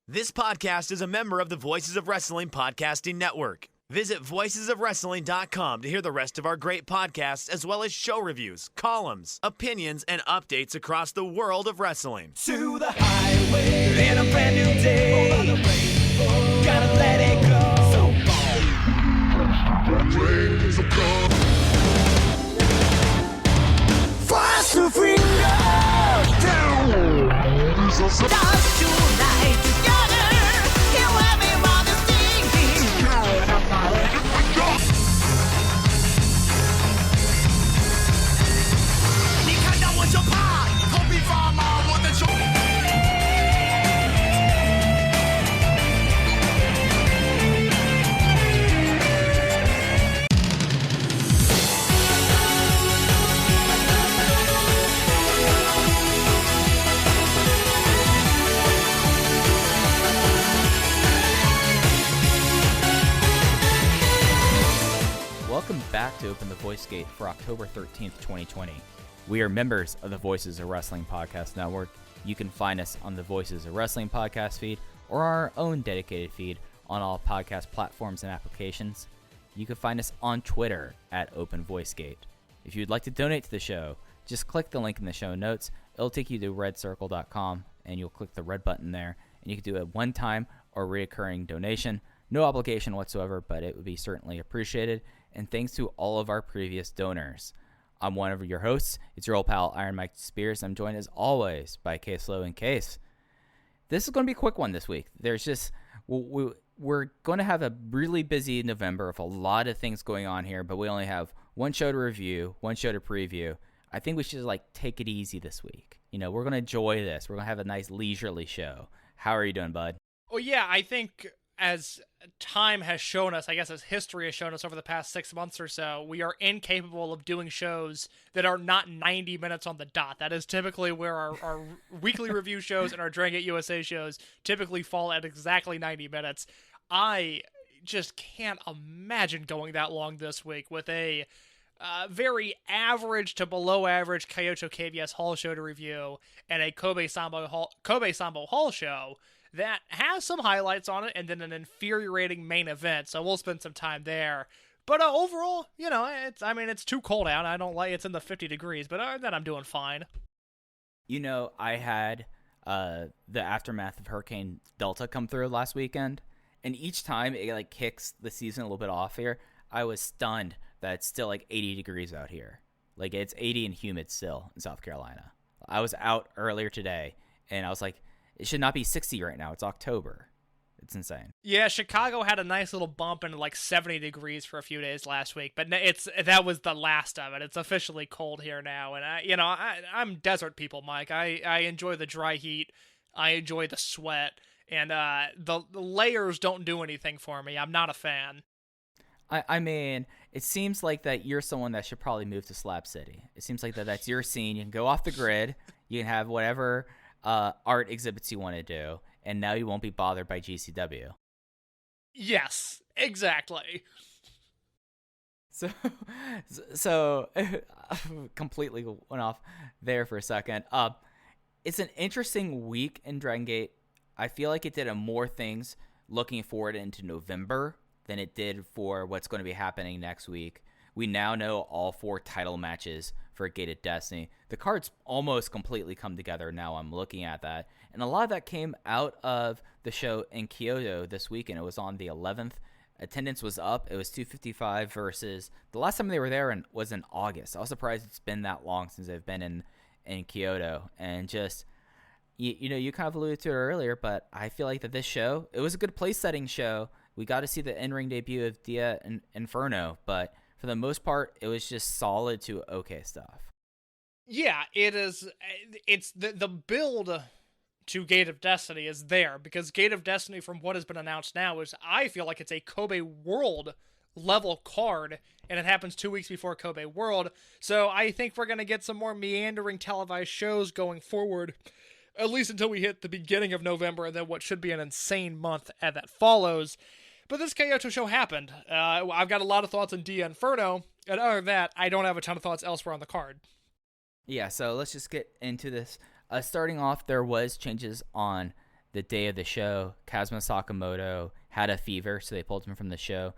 This podcast is a member of the Voices of Wrestling Podcasting Network. Visit voicesofwrestling.com to hear the rest of our great podcasts, as well as show reviews, columns, opinions, and updates across the world of wrestling. To the highway in a brand new day. Gotta let it go. So fast to finger down. Dance tonight together. Here everyone is singing. 你看到我就怕，头皮发麻，我的手。Welcome back to Open the Voice Gate for October 13th, 2020. We are members of the Voices of Wrestling Podcast Network. You can find us on the Voices of Wrestling podcast feed or our own dedicated feed on all podcast platforms and applications. You can find us on Twitter at Open Voice Gate. If you'd like to donate to the show, just click the link in the show notes. It'll take you to redcircle.com and you'll click the red button there, and you can do a one-time or recurring donation. No obligation whatsoever, but it would be certainly appreciated. And thanks to all of our previous donors. I'm one of your hosts. It's your old pal, Iron Mike Spears. I'm joined as always by Case Low and Case. This is going to be a quick one this week. There's just, we're going to have a really busy November with a lot of things going on here, but we only have one show to review, one show to preview. I think we should take it easy this week. You know, we're going to enjoy this. We're going to have a nice leisurely show. How are you doing, bud? Well, yeah, I think as time has shown us, I guess as history has shown us over the past 6 months or so, we are incapable of doing shows that are not 90 minutes on the dot. That is typically where our weekly review shows and our Dragongate USA shows typically fall at exactly 90 minutes. I just can't imagine going that long this week with a very average to below average Kyoto KBS Hall show to review and a Kobe Sambo Hall show that has some highlights on it, and then an infuriating main event, so we'll spend some time there. But overall, you know, it's too cold out. I don't like it's in the 50 degrees, but other than that, I'm doing fine. You know, I had the aftermath of Hurricane Delta come through last weekend, and each time it kicks the season a little bit off here, I was stunned that it's still 80 degrees out here. It's 80 and humid still in South Carolina. I was out earlier today, and I was like, it should not be 60 right now. It's October. It's insane. Yeah, Chicago had a nice little bump into 70 degrees for a few days last week, but that was the last of it. It's officially cold here now, and I'm desert people, Mike. I enjoy the dry heat. I enjoy the sweat, and the layers don't do anything for me. I'm not a fan. I mean, it seems like that you're someone that should probably move to Slab City. It seems like that's your scene. You can go off the grid. You can have whatever art exhibits you want to do, and now you won't be bothered by GCW. Yes, exactly. So completely went off there for a second. It's an interesting week in Dragon Gate. I feel like it did more things looking forward into November than it did for what's going to be happening next week. We now know all 4 title matches for Gate of Destiny. The card's almost completely come together now. I'm looking at that. And a lot of that came out of the show in Kyoto this weekend. It was on the 11th. Attendance was up. It was 255 versus the last time they were there was in August. I was surprised it's been that long since they've been in Kyoto. And just, you kind of alluded to it earlier, but I feel like that this show, it was a good place setting show. We got to see the in-ring debut of Dia Inferno, but for the most part, it was just solid to okay stuff. Yeah, it is. It's the build to Gate of Destiny is there, because Gate of Destiny, from what has been announced now, I feel like it's a Kobe World level card, and it happens 2 weeks before Kobe World. So I think we're going to get some more meandering televised shows going forward, at least until we hit the beginning of November, and then what should be an insane month that follows. But this Kyoto show happened. I've got a lot of thoughts on Dia Inferno, and other than that, I don't have a ton of thoughts elsewhere on the card. Yeah, so let's just get into this. Starting off, there was changes on the day of the show, Kazuma Sakamoto had a fever, so they pulled him from the show.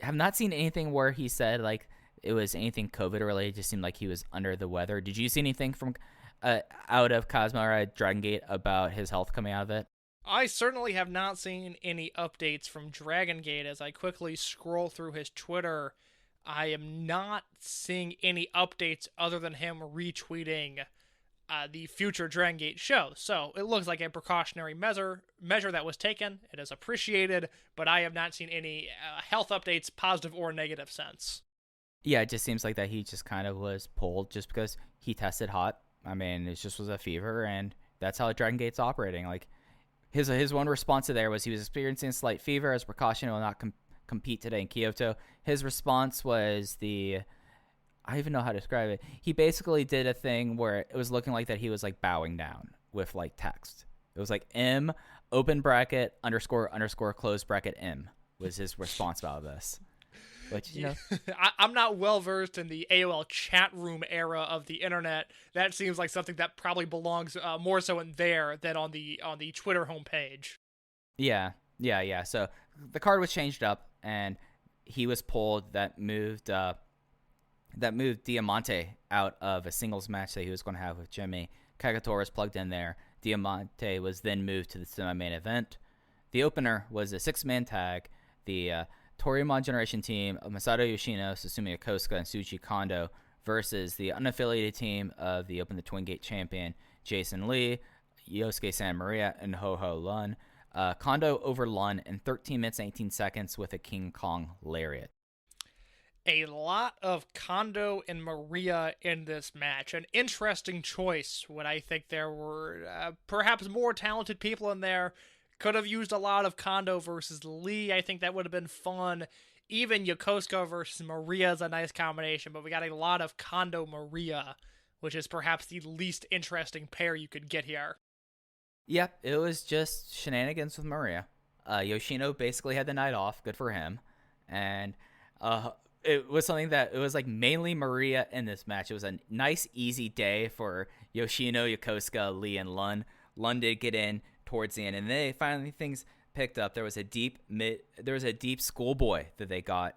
Have not seen anything where he said like it was anything COVID related. It just seemed like he was under the weather. Did you see anything from out of Kazuma or Dragongate about his health coming out of it? I certainly have not seen any updates from Dragongate. As I quickly scroll through his Twitter, I am not seeing any updates other than him retweeting the future Dragongate show. So it looks like a precautionary measure that was taken. It is appreciated, but I have not seen any health updates, positive or negative, since. Yeah, it just seems like that he just kind of was pulled just because he tested hot. I mean, it just was a fever, and that's how Dragongate's operating. Like his one response to there was he was experiencing a slight fever. As a precaution, he will not compete today in Kyoto. His response was I don't even know how to describe it. He basically did a thing where it was looking like that he was like bowing down with like text. It was like M open bracket __ close bracket M was his response about this. Which, you know, I'm not well versed in the AOL chat room era of the internet. That seems like something that probably belongs more so in there than on the Twitter homepage. Yeah. So the card was changed up, and he was pulled. That moved Diamante out of a singles match that he was going to have with Jimmy. Kagatora was plugged in there. Diamante was then moved to the semi-main event. The opener was a 6-man tag. The Toryumon Generation team of Masato Yoshino, Susumu Yokosuka, and Shuji Kondo versus the unaffiliated team of the Open the Twin Gate champion Jason Lee, Yosuke Santa Maria, and Ho-Ho Lun. Kondo over Lun in 13 minutes and 18 seconds with a King Kong lariat. A lot of Kondo and Maria in this match. An interesting choice when I think there were perhaps more talented people in there. Could have used a lot of Kondo versus Lee. I think that would have been fun. Even Yokosuka versus Maria is a nice combination, but we got a lot of Kondo-Maria, which is perhaps the least interesting pair you could get here. Yep, it was just shenanigans with Maria. Yoshino basically had the night off. Good for him. And it was something that it was like mainly Maria in this match. It was a nice, easy day for Yoshino, Yokosuka, Lee, and Lun. Lun did get in towards the end, and then finally things picked up. There was a deep schoolboy that they got,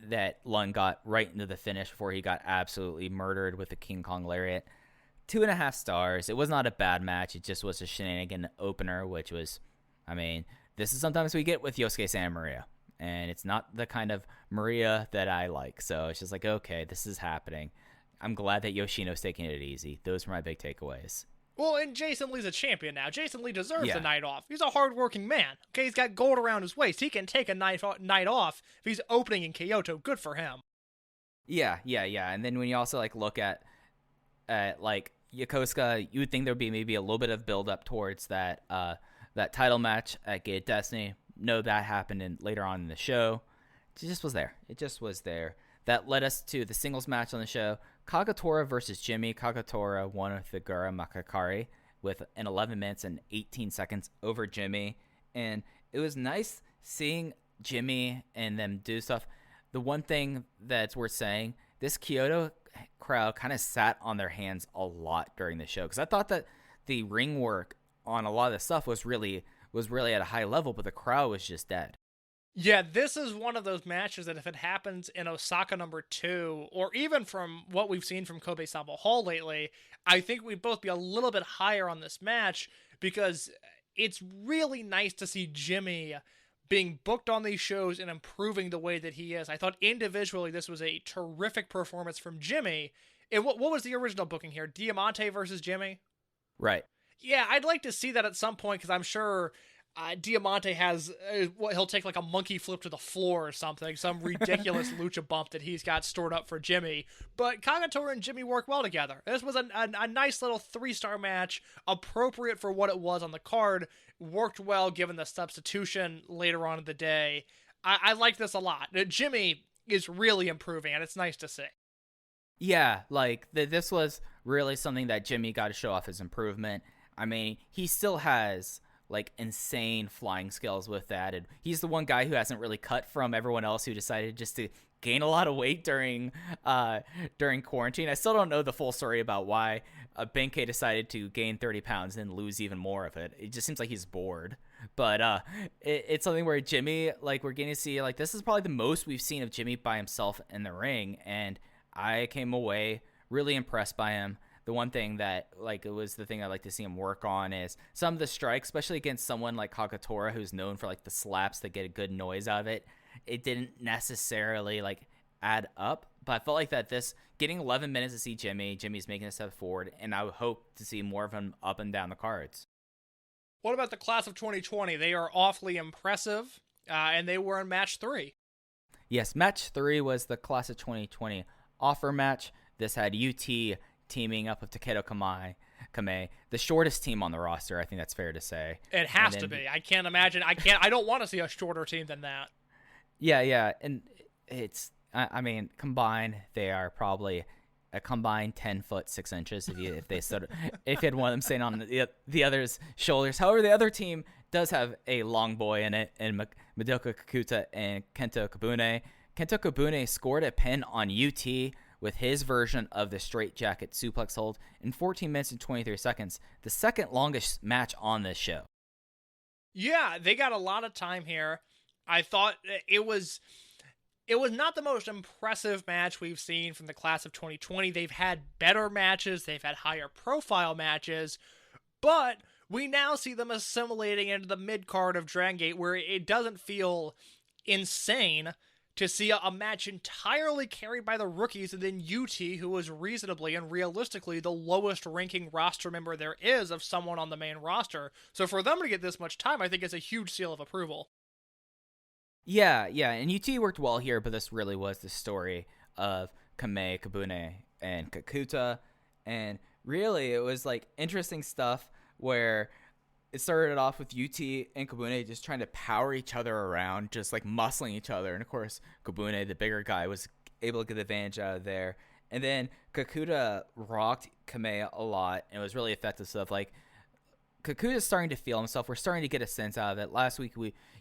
that Lun got right into the finish before he got absolutely murdered with the King Kong lariat. 2.5 stars. It was not a bad match. It just was a shenanigan opener, which was, I mean, this is sometimes we get with Yosuke Santa Maria, and it's not the kind of Maria that I like. So it's just like, okay, this is happening. I'm glad that Yoshino's taking it easy. Those were my big takeaways. Well, and Jason Lee's a champion now. Jason Lee deserves a night off. He's a hardworking man. Okay, he's got gold around his waist. He can take a night off if he's opening in Kyoto. Good for him. Yeah. And then when you also like look at like Yokosuka, you would think there would be maybe a little bit of build up towards that title match at Gate Destiny. No, that happened later on in the show. It just was there. That led us to the singles match on the show. Kagatora versus Jimmy. Kagatora won with the Gura Makakari in 11 minutes and 18 seconds over Jimmy. And it was nice seeing Jimmy and them do stuff. The one thing that's worth saying, this Kyoto crowd kind of sat on their hands a lot during the show, because I thought that the ring work on a lot of the stuff was really at a high level, but the crowd was just dead. Yeah, this is one of those matches that if it happens in Osaka number 2, or even from what we've seen from Kobe Sambo Hall lately, I think we'd both be a little bit higher on this match, because it's really nice to see Jimmy being booked on these shows and improving the way that he is. I thought individually this was a terrific performance from Jimmy. And what was the original booking here? Diamante versus Jimmy? Right. Yeah, I'd like to see that at some point, because I'm sure Diamante has, he'll take like a monkey flip to the floor or something, some ridiculous lucha bump that he's got stored up for Jimmy. But Kagatora and Jimmy work well together. This was a nice little 3-star match, appropriate for what it was on the card, worked well given the substitution later on in the day. I like this a lot. Jimmy is really improving, and it's nice to see. Yeah, like this was really something that Jimmy got to show off his improvement. I mean, he still has like insane flying skills with that, and he's the one guy who hasn't really cut from everyone else, who decided just to gain a lot of weight during quarantine. I still don't know the full story about why Benkei decided to gain 30 pounds and lose even more of it. It just seems like he's bored. But it's something where Jimmy, like, we're getting to see, like, this is probably the most we've seen of Jimmy by himself in the ring, and I came away really impressed by him. The one thing that, like, it was the thing I'd like to see him work on is some of the strikes, especially against someone like Kagatora, who's known for, like, the slaps that get a good noise out of it. It didn't necessarily, like, add up, but I felt like that this, getting 11 minutes to see Jimmy's making a step forward, and I would hope to see more of him up and down the cards. What about the class of 2020? They are awfully impressive, and they were in match 3. Yes, match 3 was the class of 2020 offer match. This had UT teaming up with Takedo Kamei, the shortest team on the roster. I think that's fair to say. It has to be. I can't imagine. I don't want to see a shorter team than that. Yeah. And it's, I mean, combined, they are probably a combined 10 foot 6 inches if you had one of them staying on the other's shoulders. However, the other team does have a long boy in it, and Madoka Kakuta and Kento Kabune. Kento Kabune scored a pin on UT with his version of the straight jacket suplex hold in 14 minutes and 23 seconds, the second longest match on this show. Yeah, they got a lot of time here. I thought it was not the most impressive match we've seen from the class of 2020. They've had better matches, they've had higher profile matches, but we now see them assimilating into the mid-card of Dragongate, where it doesn't feel insane to see a match entirely carried by the rookies, and then UT, who was reasonably and realistically the lowest ranking roster member there is of someone on the main roster. So for them to get this much time, I think is a huge seal of approval. Yeah, and UT worked well here, but this really was the story of Kamei, Kabune, and Kakuta, and really it was like interesting stuff where it started off with UT and Kabune just trying to power each other around, just like muscling each other. And of course, Kabune, the bigger guy, was able to get advantage out of there. And then Kakuta rocked Kamei a lot, and it was really effective stuff. Like, Kakuta's starting to feel himself. We're starting to get a sense out of it. Last week,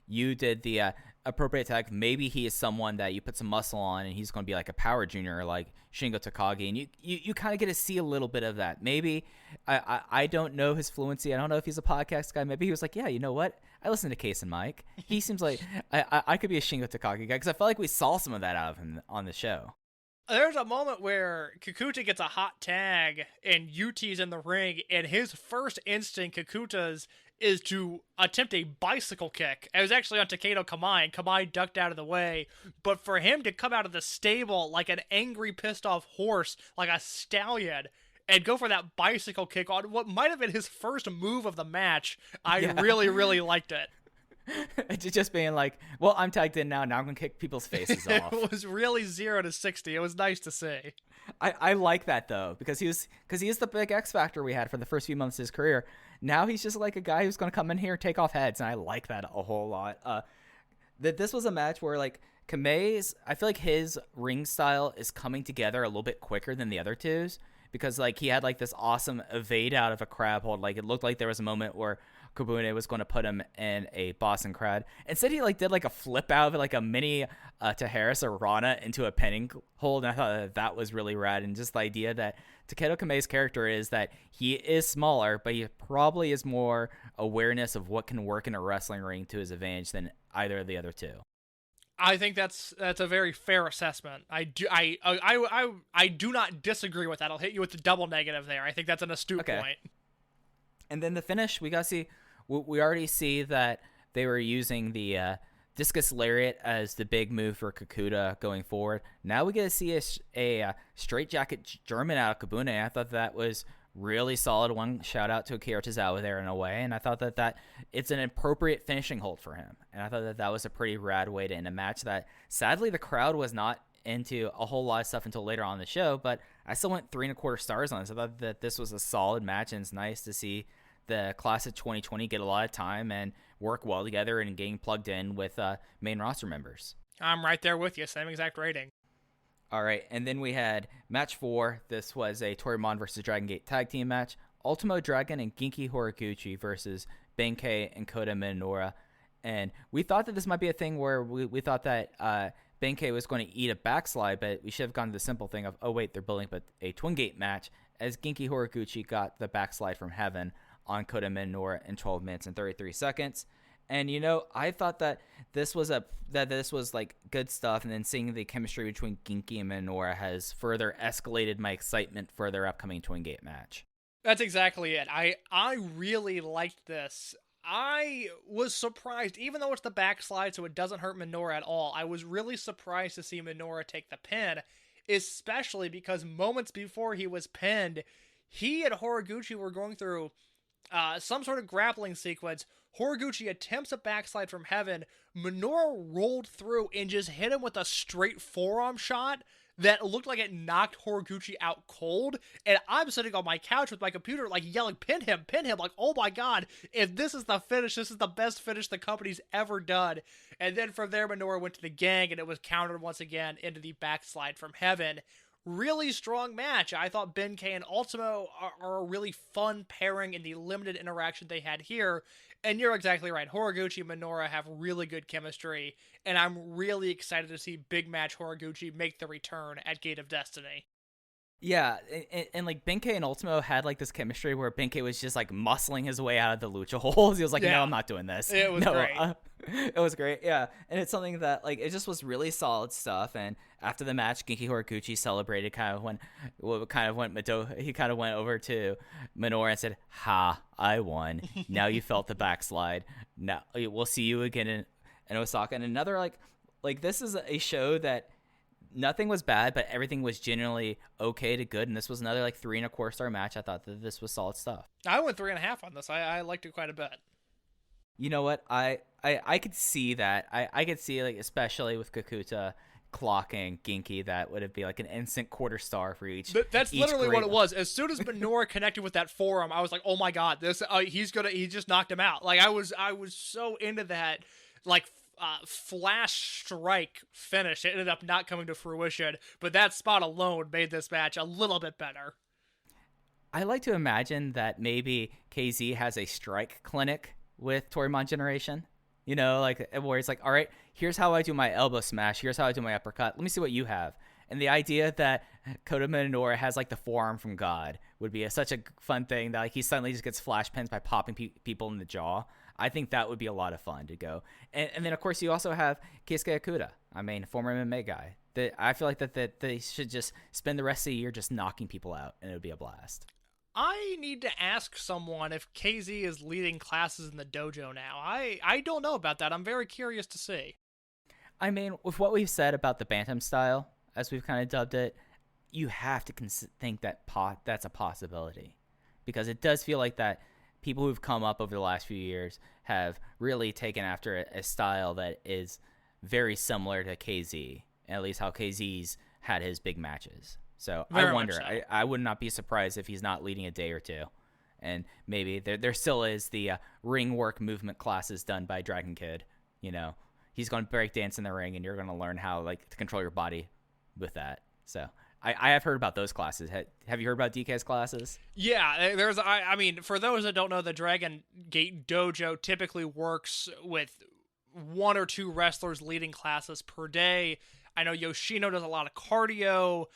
you did the appropriate tag. Maybe he is someone that you put some muscle on, and he's going to be like a power junior, like Shingo Takagi. And you kind of get to see a little bit of that. Maybe, I don't know his fluency. I don't know if he's a podcast guy. Maybe he was like, yeah, you know what? I listen to Case and Mike. He seems like I could be a Shingo Takagi guy, because I felt like we saw some of that out of him on the show. There's a moment where Kakuta gets a hot tag and UT's in the ring, and his first instinct, Kakuta's, is to attempt a bicycle kick. It was actually on Takedo Kamei, and Kamei ducked out of the way. But for him to come out of the stable like an angry, pissed off horse, like a stallion, and go for that bicycle kick on what might have been his first move of the match, I really, really liked it. Just being like, well, I'm tagged in now. Now I'm going to kick people's faces off. It was really 0 to 60. It was nice to see. I like that, though, because he is the big X factor we had for the first few months of his career. Now he's just like a guy who's going to come in here and take off heads, and I like that a whole lot. That this was a match where, like, Kamei's, I feel like his ring style is coming together a little bit quicker than the other two's, because, like, he had, like, this awesome evade out of a crab hold. Like, it looked like there was a moment where Kabune was going to put him in a Boston crab. Instead, he like did like a flip out of it, like a mini Taharis or Rana into a pinning hold, and I thought that was really rad. And just the idea that Takedo Kamei's character is that he is smaller, but he probably is more awareness of what can work in a wrestling ring to his advantage than either of the other two. I think that's a very fair assessment. I do not disagree with that. I'll hit you with the double negative there. I think that's an astute point. And then the finish, we already see that they were using the discus lariat as the big move for Kakuta going forward. Now we get to see a straight jacket German out of Kabune. I thought that was really solid. One shout out to Akira Tozawa there in a way, and I thought that it's an appropriate finishing hold for him. And I thought that was a pretty rad way to end a match that sadly the crowd was not into a whole lot of stuff until later on in the show, but I still went 3.25 stars on this. I thought that this was a solid match, and it's nice to see the class of 2020 get a lot of time and work well together and getting plugged in with main roster members. I'm right there with you. Same exact rating. All right, and then we had match 4. This was a Torimon versus Dragongate tag team match. Ultimo Dragon and Genki Horiguchi versus Benkei and Kota Minoura. And we thought that this might be a thing where we thought that Benkei was going to eat a backslide, but we should have gone to the simple thing of, oh wait, they're building up a Twin Gate match, as Genki Horiguchi got the backslide from heaven on Kota Minoura in 12 minutes and 33 seconds. And I thought that this was like good stuff, and then seeing the chemistry between Genki and Minoura has further escalated my excitement for their upcoming Twin Gate match. That's exactly it. I really liked this. I was surprised, even though it's the backslide, so it doesn't hurt Minoura at all. I was really surprised to see Minoura take the pin, especially because moments before he was pinned, he and Horiguchi were going through some sort of grappling sequence. Horiguchi attempts a backslide from heaven. Minoura rolled through and just hit him with a straight forearm shot that looked like it knocked Horiguchi out cold. And I'm sitting on my couch with my computer, like, yelling, pin him, like, oh my god, if this is the finish, this is the best finish the company's ever done. And then from there, Minoura went to the gang, and it was countered once again into the backslide from heaven. Really strong match. I thought Benkei and Ultimo are a really fun pairing in the limited interaction they had here. And you're exactly right. Horiguchi and Minoura have really good chemistry, and I'm really excited to see Big Match Horiguchi make the return at Gate of Destiny. Yeah, and like Benkei and Ultimo had like this chemistry where Benkei was just like muscling his way out of the lucha holes. He was like, no, I'm not doing this. It was great. It was great, yeah. And it's something that like it just was really solid stuff. And after the match, Genki Horiguchi celebrated he kind of went over to Minoura and said, "Ha, I won. Now you felt the backslide. Now we'll see you again in Osaka." And another like this is a show that nothing was bad, but everything was generally okay to good, and this was another like 3.25 star match. I thought that this was solid stuff. I went 3.5 on this. I liked it quite a bit. You know what? I could see that. I could see, like, especially with Kakuta clocking Genki, that would be like an instant quarter star for each. That's literally what it was. As soon as Minoura connected with that forearm, I was like, oh my god, this he just knocked him out. Like I was so into that, like, flash strike finish. It ended up not coming to fruition, but that spot alone made this match a little bit better. I like to imagine that maybe KZ has a strike clinic with Torimon Generation, like where it's like, all right, here's how I do my elbow smash, here's how I do my uppercut, let me see what you have. And the idea that Kota Minoura has like the forearm from God would be such a fun thing, that like he suddenly just gets flash pins by popping people in the jaw. I think that would be a lot of fun to go. And then, of course, you also have Keisuke Okuda, former MMA guy. I feel like that they should just spend the rest of the year just knocking people out, and it would be a blast. I need to ask someone if KZ is leading classes in the dojo now. I don't know about that. I'm very curious to see. With what we've said about the Bantam style, as we've kind of dubbed it, you have to think that that's a possibility. Because it does feel like that people who've come up over the last few years have really taken after a style that is very similar to KZ, at least how KZ's had his big matches. So very I wonder, so. I would not be surprised if he's not leading a day or two. And maybe there still is the ring work movement classes done by Dragon Kid. He's going to break dance in the ring, and you're going to learn how to control your body with that. So I have heard about those classes. Have you heard about DK's classes? Yeah, there's. For those that don't know, the Dragon Gate Dojo typically works with 1 or 2 wrestlers leading classes per day. I know Yoshino does a lot of cardio.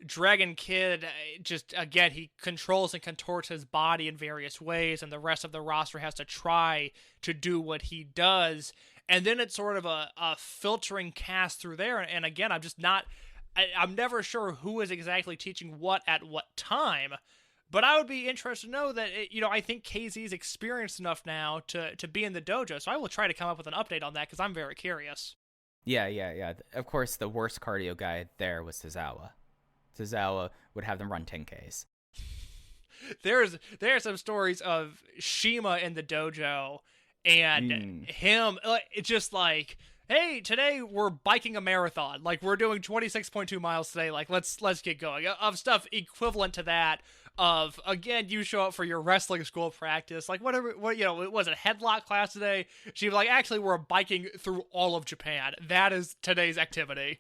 Dragon Kid, just, again, he controls and contorts his body in various ways, and the rest of the roster has to try to do what he does. And then it's sort of a filtering cast through there. And again, I'm never sure who is exactly teaching what at what time, but I would be interested to know that, I think KZ's experienced enough now to be in the dojo, so I will try to come up with an update on that, because I'm very curious. Yeah. Of course, the worst cardio guy there was Tozawa. Tozawa would have them run 10Ks. There are some stories of Shima in the dojo, and him, it's just like, hey, today we're biking a marathon. Like, we're doing 26.2 miles today. Like, let's get going. Of stuff equivalent to that. Of, again, you show up for your wrestling school practice. Like, was it headlock class today? She'd be like, actually, we're biking through all of Japan. That is today's activity.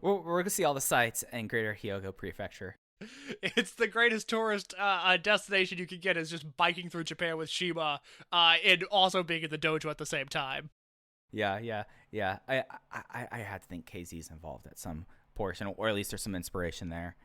We're going to see all the sights in Greater Hyogo Prefecture. It's the greatest tourist destination you can get, is just biking through Japan with Shima, and also being in the dojo at the same time. Yeah. I had to think KZ's involved at some portion, or at least there's some inspiration there.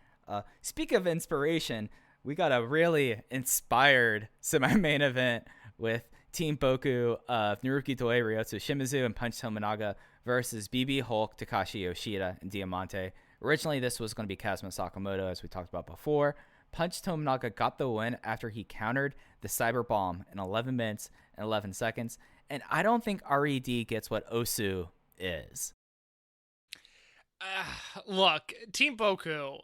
Speak of inspiration, we got a really inspired semi-main event with Team Boku of Naruki Doi, Ryotsu Shimizu, and Punch Tominaga versus BB Hulk, Takashi Yoshida, and Diamante. Originally, this was going to be Kazuma Sakamoto, as we talked about before. Punch Tominaga got the win after he countered the Cyber Bomb in 11 minutes and 11 seconds. And I don't think RED gets what Osu is. Look, Team Boku,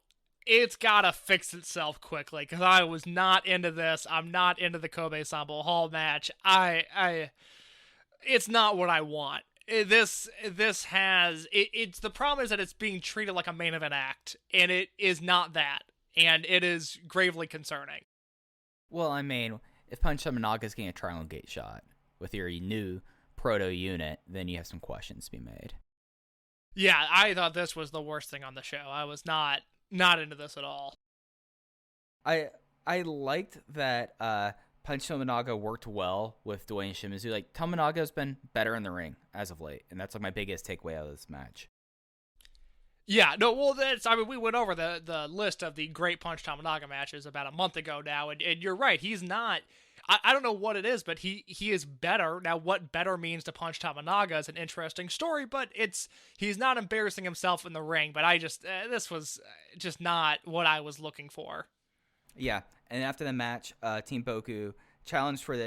it's gotta fix itself quickly, because I was not into this. I'm not into the Kobe Sambo Hall match. It's not what I want. It's the problem is that it's being treated like a main event act, and it is not that, and it is gravely concerning. Well, I mean, if Punch Tominaga is getting a Triangle Gate shot with your new proto unit, then you have some questions to be made. Yeah, I thought this was the worst thing on the show. I was not into this at all. I liked that Punch Tominaga worked well with Doi and Shimizu. Like, Tominaga's been better in the ring as of late, and that's like my biggest takeaway out of this match. Yeah, no, well, we went over the list of the great Punch Tominaga matches about a month ago now, and you're right, he's not... I don't know what it is, but he is better. Now, what better means to Punch Tominaga is an interesting story, but he's not embarrassing himself in the ring, but this was just not what I was looking for. Yeah, and after the match, Team Boku challenged for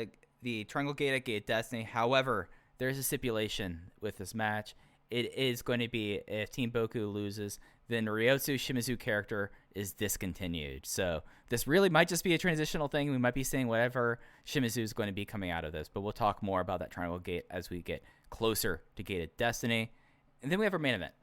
the Triangle Gate at Gate Destiny. However, there's a stipulation with this match. It is going to be, if Team Boku loses, then Ryotsu Shimizu character is discontinued. So this really might just be a transitional thing. We might be seeing whatever Shimizu is going to be coming out of this, but we'll talk more about that Triangle Gate as we get closer to Gated Destiny. And then we have our main event.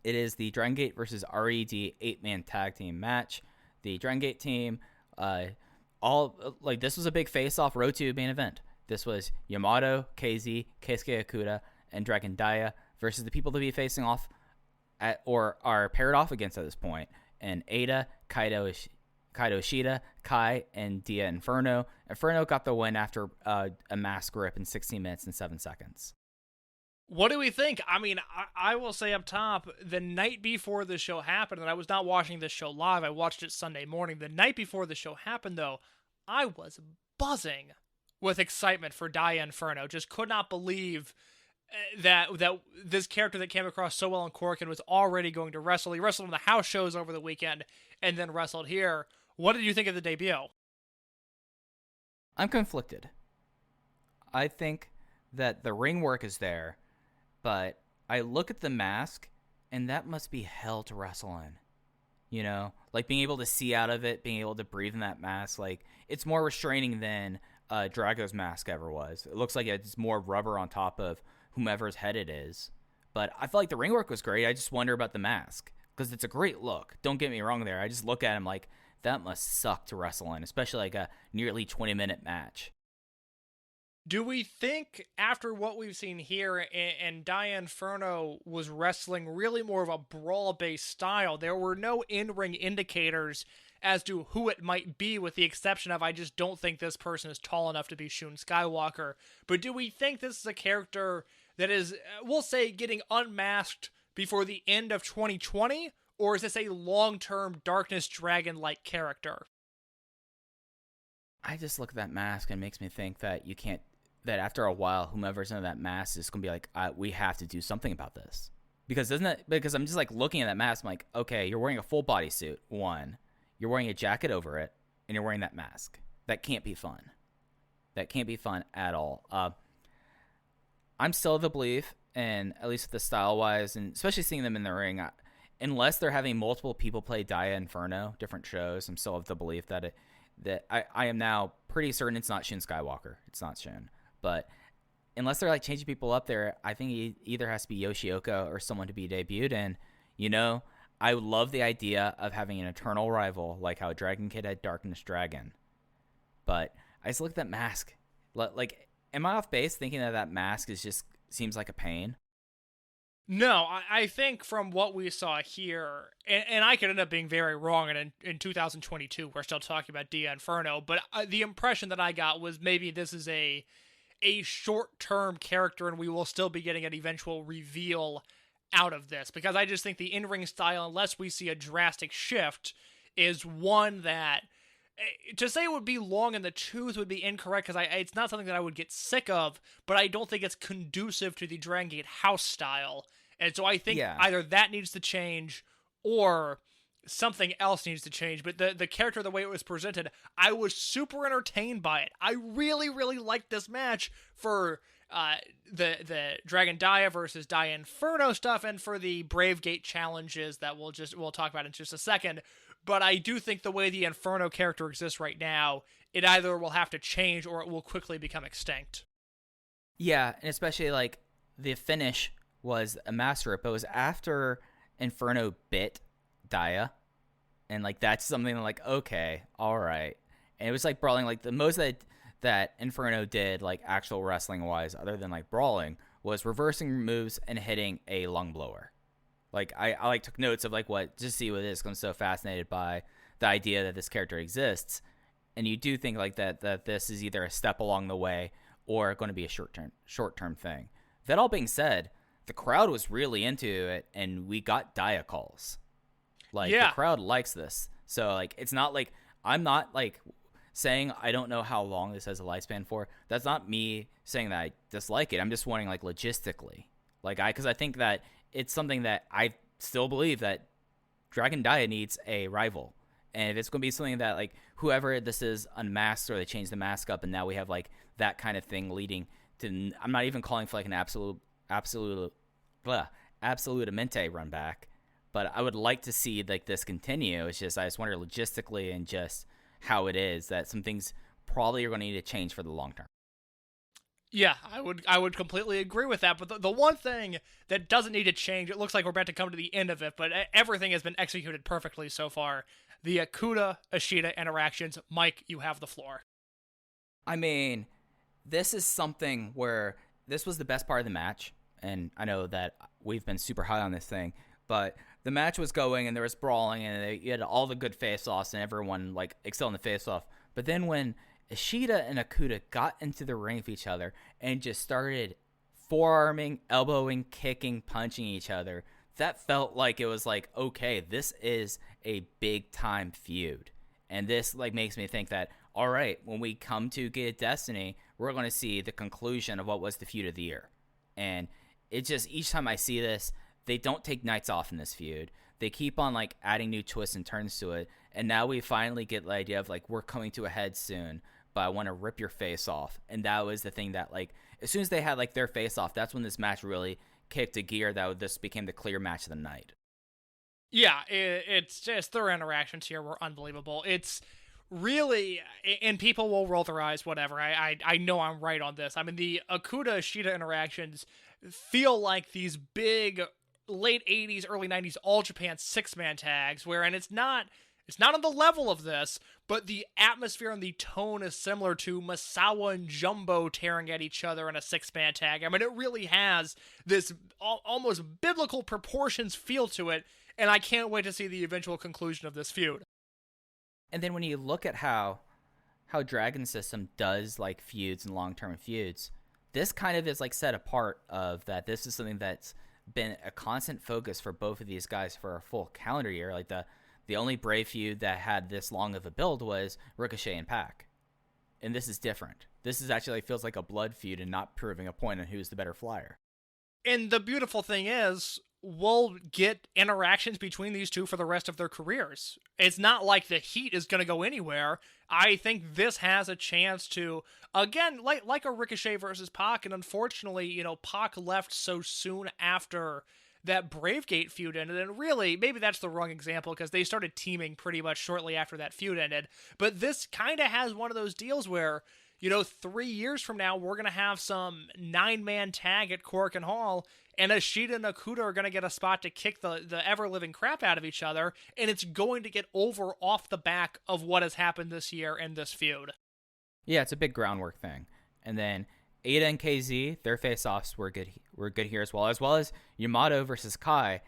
It is the Dragongate versus RED 8-man tag team match. The Dragongate team, this was a big face-off Road to main event. This was Yamato, KZ, Keisuke Okuda, and Dragon Dia versus the people to be facing off or are paired off against at this point, and Ada, Kaito Ishida, Kai, and Dia Inferno. Inferno got the win after a mask grip in 16 minutes and 7 seconds. What do we think? I mean, I will say up top, the night before the show happened, and I was not watching this show live, I watched it Sunday morning. The night before the show happened, though, I was buzzing with excitement for Dia Inferno. Just could not believe that this character that came across so well in Korakuen was already going to wrestle. He wrestled in the house shows over the weekend and then wrestled here. What did you think of the debut? I'm conflicted. I think that the ring work is there, but I look at the mask, and that must be hell to wrestle in. You know, like being able to see out of it, being able to breathe in that mask, like it's more restraining than Drago's mask ever was. It looks like it's more rubber on top of whomever's head it is. But I feel like the ring work was great. I just wonder about the mask, because it's a great look. Don't get me wrong there. I just look at him like, that must suck to wrestle in, especially like a nearly 20-minute match. Do we think, after what we've seen here, and Dia Inferno was wrestling really more of a brawl-based style, there were no in-ring indicators as to who it might be, with the exception of, I just don't think this person is tall enough to be Shun Skywalker. But do we think this is a character that is, we'll say, getting unmasked before the end of 2020? Or is this a long-term Darkness Dragon-like character? I just look at that mask and it makes me think that that after a while, whomever's under that mask is going to be like, we have to do something about this. Because I'm just like looking at that mask, I'm like, okay, you're wearing a full bodysuit, one. You're wearing a jacket over it, and you're wearing that mask. That can't be fun. That can't be fun at all. I'm still of the belief, and at least the style-wise, and especially seeing them in the ring, unless they're having multiple people play Dia Inferno, different shows, I'm still of the belief that I am now pretty certain it's not Shun Skywalker. It's not Shun. But unless they're like changing people up there, I think it either has to be Yoshioka or someone to be debuted. And, you know, I would love the idea of having an eternal rival, like how Dragon Kid had Darkness Dragon. But I just look at that mask. Like, am I off base thinking that mask seems like a pain? No, I think from what we saw here, and I could end up being very wrong, and in 2022 we're still talking about Dia Inferno, but the impression that I got was maybe this is a a short-term character, and we will still be getting an eventual reveal out of this, because I just think the in-ring style, unless we see a drastic shift, is one that, to say it would be long in the tooth would be incorrect, because it's not something that I would get sick of, but I don't think it's conducive to the Dragon Gate house style. And so I think either that needs to change or something else needs to change. But the character, the way it was presented, I was super entertained by it. I really, really liked this match for the Dragon Dia versus Dia Inferno stuff, and for the Brave Gate challenges that we'll talk about in just a second. But I do think the way the Inferno character exists right now, it either will have to change or it will quickly become extinct. Yeah, and especially like the finish was a master, but it was after Inferno bit Dia, and like that's something like, okay, all right. And it was like brawling, like the most that Inferno did, like actual wrestling wise, other than like brawling, was reversing moves and hitting a lung blower. Like I like took notes of like what, just see what it is, 'cause I'm so fascinated by the idea that this character exists. And you do think like that this is either a step along the way or going to be a short term thing. That all being said, the crowd was really into it, and we got Dia calls. Like the crowd likes this. So like it's not like I'm not like saying I don't know how long this has a lifespan for. That's not me saying that I dislike it. I'm just wondering like logistically. Like because I think that it's something that I still believe that Dragon Dia needs a rival. And if it's going to be something that like whoever this is unmasked, or they change the mask up and now we have like that kind of thing leading to, I'm not even calling for like an absolutamente run back, but I would like to see like this continue. It's just, I just wonder logistically and just how it is that some things probably are going to need to change for the long term. Yeah, I would completely agree with that. But the one thing that doesn't need to change, it looks like we're about to come to the end of it, but everything has been executed perfectly so far. The Okuda-Ishida interactions. Mike, you have the floor. I mean, this is something where this was the best part of the match, and I know that we've been super high on this thing, but the match was going and there was brawling and you had all the good face-offs and everyone like excelled in the face-off. But then when Ishida and Okuda got into the ring with each other and just started forearming, elbowing, kicking, punching each other, that felt like it was like, okay, this is a big time feud. And this like makes me think that, all right, when we come to Gate Destiny, we're going to see the conclusion of what was the feud of the year. And it just, each time I see this, they don't take nights off in this feud. They keep on like adding new twists and turns to it. And now we finally get the idea of like, we're coming to a head soon, but I want to rip your face off. And that was the thing that like, as soon as they had like their face off, that's when this match really kicked a gear that this became the clear match of the night. Yeah, it's just their interactions here were unbelievable. It's really, and people will roll their eyes, whatever. I know I'm right on this. I mean, the Okuda-Ishida interactions feel like these big late 80s, early 90s All Japan six-man tags, wherein it's not on the level of this, but the atmosphere and the tone is similar to Masawa and Jumbo tearing at each other in a six-man tag. I mean, it really has this almost biblical proportions feel to it, and I can't wait to see the eventual conclusion of this feud. And then when you look at how Dragon System does like feuds and long-term feuds, this kind of is like set apart of that. This is something that's been a constant focus for both of these guys for a full calendar year. Like the only Brave feud that had this long of a build was Ricochet and Pac. And this is different. This is actually feels like a blood feud and not proving a point on who's the better flyer. And the beautiful thing is, we'll get interactions between these two for the rest of their careers. It's not like the heat is going to go anywhere. I think this has a chance to, again, like a Ricochet versus Pac, and unfortunately, Pac left so soon after that Bravegate feud ended, and really, maybe that's the wrong example, because they started teaming pretty much shortly after that feud ended, but this kind of has one of those deals where, 3 years from now, we're going to have some 9-man tag at Korakuen Hall, and Ishida and Okuda are going to get a spot to kick the ever-living crap out of each other, and it's going to get over off the back of what has happened this year in this feud. Yeah, it's a big groundwork thing. And then Ada and KZ, their face-offs were good here as well as Yamato versus Kai.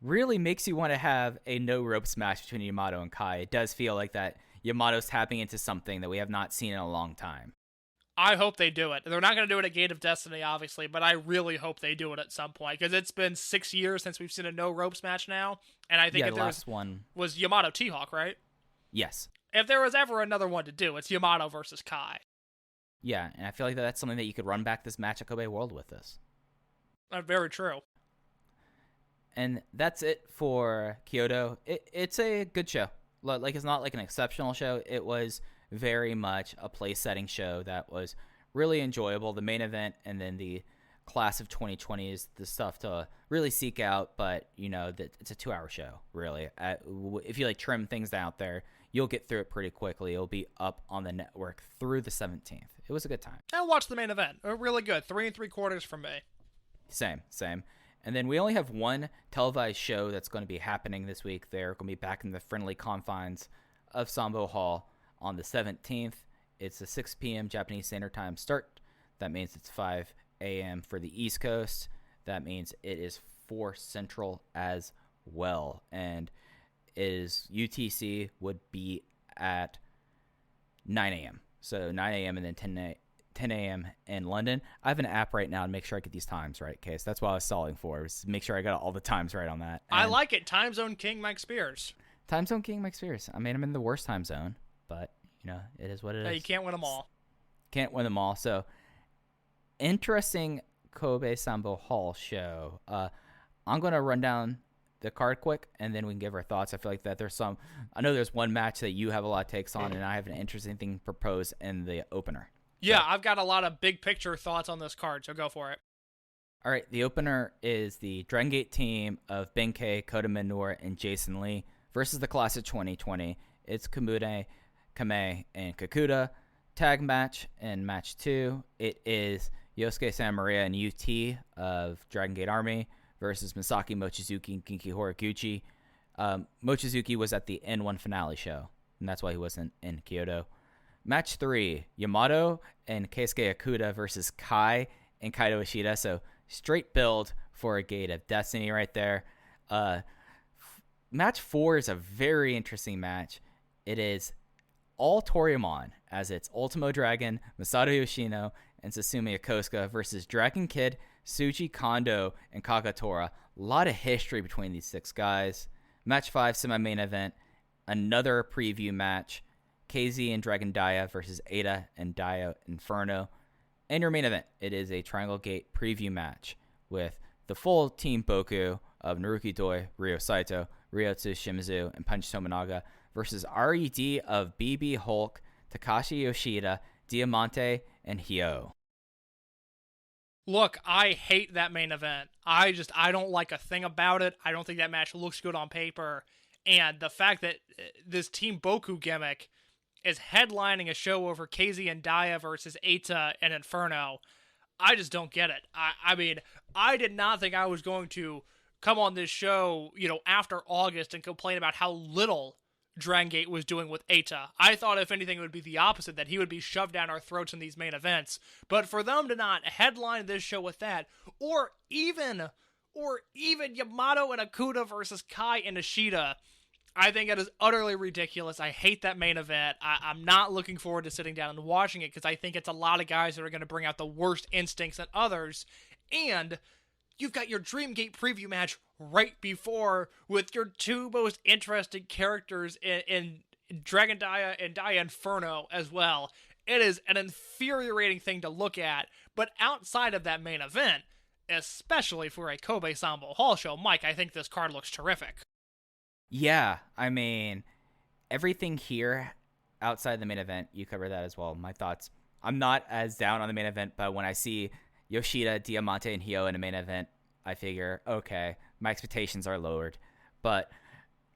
Really makes you want to have a no-ropes match between Yamato and Kai. It does feel like that Yamato's tapping into something that we have not seen in a long time. I hope they do it. They're not going to do it at Gate of Destiny, obviously, but I really hope they do it at some point, because it's been 6 years since we've seen a no ropes match now, and I think the last one was Yamato T-Hawk, right? Yes. If there was ever another one to do, it's Yamato versus Kai. Yeah, and I feel like that's something that you could run back this match at Kobe World with this. Very true. And that's it for Kyoto. It's a good show. Like, it's not like an exceptional show. It was very much a place-setting show that was really enjoyable. The main event and then the class of 2020 is the stuff to really seek out, but, you know, it's a 2-hour show, really. If you, like, trim things out there, you'll get through it pretty quickly. It'll be up on the network through the 17th. It was a good time. I watched the main event. Really good. 3 3/4 from me. Same. And then we only have one televised show that's going to be happening this week. They're going to be back in the friendly confines of Sambo Hall on the 17th. It's a 6 p.m. Japanese Standard Time start. That means it's 5 a.m. for the East Coast. That means it is 4 Central as well. And UTC would be at 9 a.m. So 9 a.m. and then 10 a.m. in London. I have an app right now to make sure I get these times right, Case. That's what I was stalling for, was to make sure I got all the times right on that. And I like it. Time Zone King Mike Spears. Time Zone King Mike Spears. I mean, I'm in the worst time zone, but, you know, it is what it is. You can't win them all. Can't win them all. So, interesting Kobe Sambo Hall show. I'm going to run down the card quick, and then we can give our thoughts. I feel like that I know there's one match that you have a lot of takes on, and I have an interesting thing proposed in the opener. Yeah, I've got a lot of big picture thoughts on this card, so go for it. All right, the opener is the Dragongate team of Benkei, Kota Minoura, and Jason Lee versus the class of 2020. It's Kamune, Kame, and Kakuta. Tag match in match 2. It is Yosuke Santa Maria and UT of Dragongate Army versus Masaki Mochizuki and Genki Horiguchi. Mochizuki was at the N1 finale show, and that's why he wasn't in Kyoto. Match 3, Yamato and Keisuke Okuda versus Kai and Kaito Ishida. So straight build for a Gate of Destiny right there. Match 4 is a very interesting match. It is all Toryumon, as it's Ultimo Dragon, Masato Yoshino, and Susumu Yokosuka versus Dragon Kid, Tsuji Kondo, and Kagatora. A lot of history between these 6 guys. Match 5, semi-main event. Another preview match. KZ and Dragon Dia versus Ada and Dia Inferno. And your main event, it is a Triangle Gate preview match with the full Team Boku of Naruki Doi, Ryo Saito, Ryotsu Shimizu, and Punch Tominaga versus RED of BB Hulk, Takashi Yoshida, Diamante, and Hyo. Look, I hate that main event. I don't like a thing about it. I don't think that match looks good on paper. And the fact that this Team Boku gimmick is headlining a show over KZ and Dia versus Eita and Inferno, I just don't get it. I mean, I did not think I was going to come on this show, after August and complain about how little Dragongate was doing with Eita. I thought, if anything, it would be the opposite, that he would be shoved down our throats in these main events. But for them to not headline this show with that, or even Yamato and Okuda versus Kai and Ishida, I think it is utterly ridiculous. I hate that main event. I'm not looking forward to sitting down and watching it, because I think it's a lot of guys that are going to bring out the worst instincts in others. And you've got your Dreamgate preview match right before, with your 2 most interesting characters in Dragon Dia and Dia Inferno as well. It is an infuriating thing to look at. But outside of that main event, especially for a Kobe Sambo Hall show, Mike, I think this card looks terrific. Yeah, I mean, everything here outside the main event, you cover that as well. My thoughts, I'm not as down on the main event, but when I see Yoshida, Diamante, and Hyo in a main event, I figure, okay, my expectations are lowered. But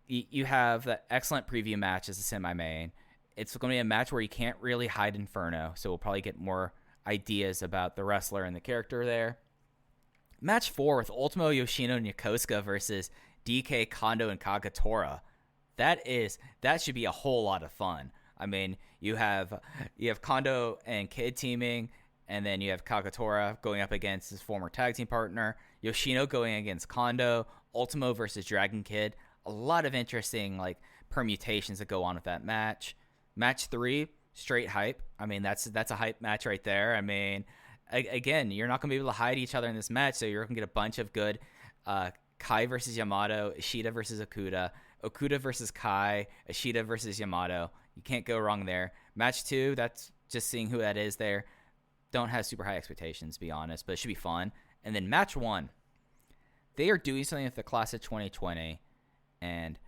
you have the excellent preview match as a semi-main. It's going to be a match where you can't really hide Inferno, so we'll probably get more ideas about the wrestler and the character there. Match 4 with Ultimo Yoshino and Yokosuka versus DK, Kondo, and Kagatora. That should be a whole lot of fun. I mean, you have Kondo and Kid teaming, and then you have Kagatora going up against his former tag team partner, Yoshino going against Kondo, Ultimo versus Dragon Kid. A lot of interesting permutations that go on with that match. Match 3, straight hype. I mean, that's a hype match right there. I mean, again, you're not going to be able to hide each other in this match, so you're going to get a bunch of good Kai versus Yamato, Ishida versus Okuda, Okuda versus Kai, Ishida versus Yamato. You can't go wrong there. Match 2, that's just seeing who that is there. Don't have super high expectations, to be honest, but it should be fun. And then match 1, they are doing something with the class of 2020, and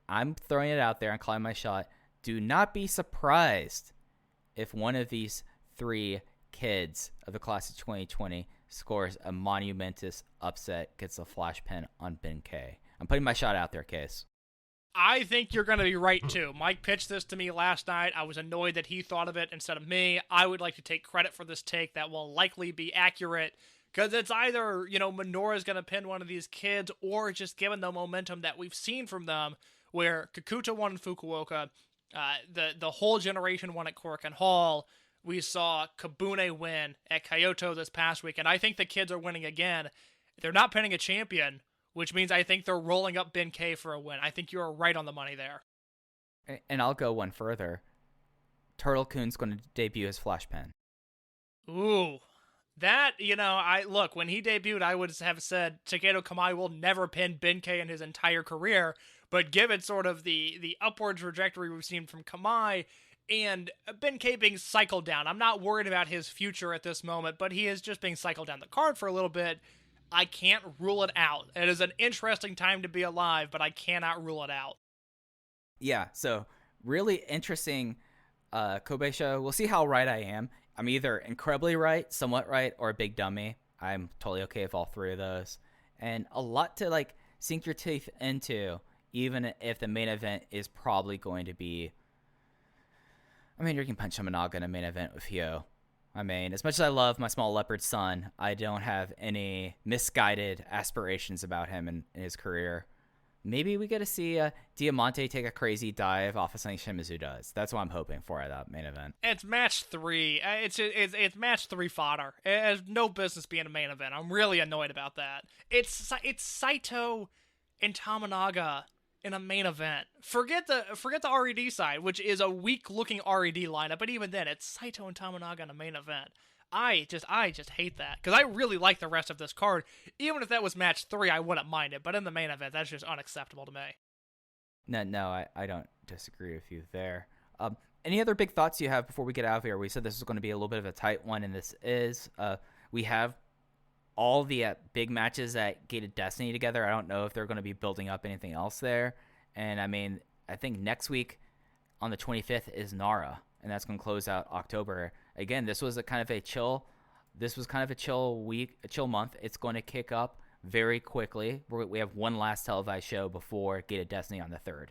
I'm throwing it out there. I'm calling my shot. Do not be surprised if one of these 3 kids of the class of 2020 scores a monumentous upset, gets a flash pin on Ben K. I'm putting my shot out there, Case. I think you're going to be right, too. Mike pitched this to me last night. I was annoyed that he thought of it instead of me. I would like to take credit for this take that will likely be accurate, because it's either, Minoru's going to pin one of these kids, or just given the momentum that we've seen from them, where Kikuta won in Fukuoka, the whole generation won at Korakuen Hall. We saw Kabune win at Kyoto this past week, and I think the kids are winning again. They're not pinning a champion, which means I think they're rolling up Ben K for a win. I think you're right on the money there. And I'll go one further. Turtle Coon's going to debut his flash pin. Ooh. That, look, when he debuted, I would have said Takedo Kamai will never pin Ben K in his entire career, but given sort of the upward trajectory we've seen from Kamai, and Ben K being cycled down, I'm not worried about his future at this moment, but he is just being cycled down the card for a little bit. I can't rule it out. It is an interesting time to be alive, but I cannot rule it out. Yeah, so really interesting Kobe show. We'll see how right I am. I'm either incredibly right, somewhat right, or a big dummy. I'm totally okay with all 3 of those. And a lot to sink your teeth into, even if the main event is probably going to be... I mean, you can punch Hamanaga in a main event with Hyo. I mean, as much as I love my small leopard son, I don't have any misguided aspirations about him in his career. Maybe we get to see Diamante take a crazy dive off of something Shimizu does. That's what I'm hoping for at that main event. It's match 3. It's match 3 fodder. It has no business being a main event. I'm really annoyed about that. It's Saito and Tamanaga in a main event. Forget the RED side, which is a weak-looking RED lineup, but even then, it's Saito and Tamanaga in a main event. I just hate that, because I really like the rest of this card. Even if that was match 3, I wouldn't mind it, but in the main event, that's just unacceptable to me. No, I don't disagree with you there. Any other big thoughts you have before we get out of here? We said this was going to be a little bit of a tight one, and this is. We have all the big matches at Gated Destiny together. I don't know if they're going to be building up anything else there. And, I mean, I think next week on the 25th is Nara, and that's going to close out October. Again, this was kind of a chill week, a chill month. It's going to kick up very quickly. We have one last televised show before Gated Destiny on the 3rd.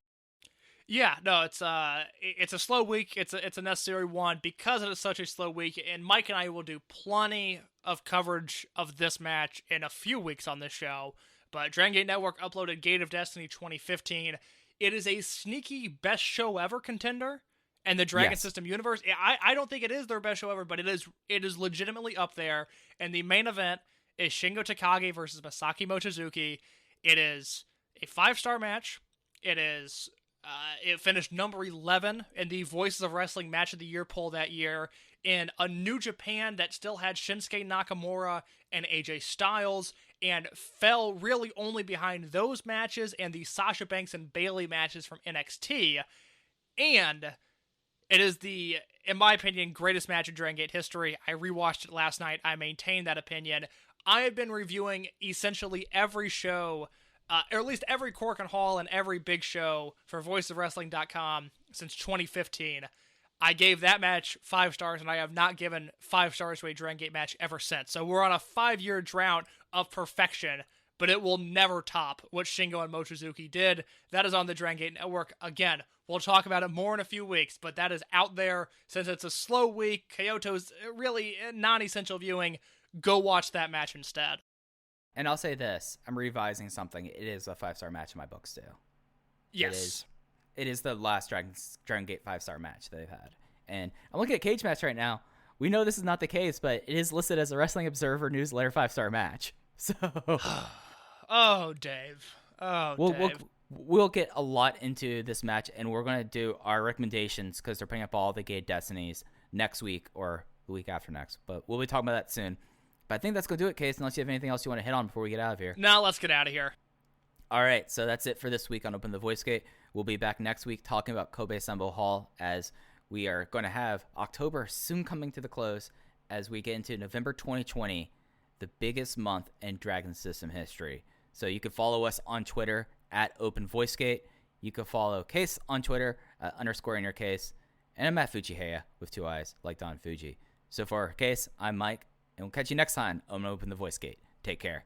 Yeah, no, it's a slow week. It's a necessary one because it is such a slow week. And Mike and I will do plenty of coverage of this match in a few weeks on this show. But Dragongate Network uploaded Gate of Destiny 2015. It is a sneaky best show ever contender in the Dragon System universe. I don't think it is their best show ever, but it is legitimately up there. And the main event is Shingo Takagi versus Masakimo Suzuki. It is a 5-star match. It finished number 11 in the Voices of Wrestling Match of the Year poll that year, in a New Japan that still had Shinsuke Nakamura and AJ Styles, and fell really only behind those matches and the Sasha Banks and Bayley matches from NXT. And it is the, in my opinion, greatest match in Dragon Gate history. I rewatched it last night. I maintain that opinion. I have been reviewing essentially every show, or at least every Korakuen Hall and every big show for voiceofwrestling.com since 2015. I gave that match 5 stars, and I have not given 5 stars to a Dragon Gate match ever since. So we're on a 5-year drought of perfection, but it will never top what Shingo and Mochizuki did. That is on the Dragon Gate Network. Again, we'll talk about it more in a few weeks, but that is out there. Since it's a slow week, Kyoto's really non-essential viewing. Go watch that match instead. And I'll say this. I'm revising something. It is a 5-star match in my books, too. Yes. It is the last Dragon Gate 5-star match they've had. And I'm looking at Cage Match right now. We know this is not the case, but it is listed as a Wrestling Observer newsletter 5-star match. So, oh, Dave. Oh, Dave. we'll get a lot into this match, and we're going to do our recommendations because they're putting up all the Gate Destinies next week or the week after next. But we'll be talking about that soon. But I think that's going to do it, Case, unless you have anything else you want to hit on before we get out of here. Now let's get out of here. All right, so that's it for this week on Open the Voice Gate. We'll be back next week talking about Kobe Sambo Hall, as we are going to have October soon coming to the close as we get into November 2020, the biggest month in Dragon System history. So you can follow us on Twitter at Open Voice Gate. You can follow Case on Twitter _InnerCase. And I'm at Fujiheya with 2 eyes, like Don Fuji. So for Case, I'm Mike, and we'll catch you next time on Open the Voice Gate. Take care.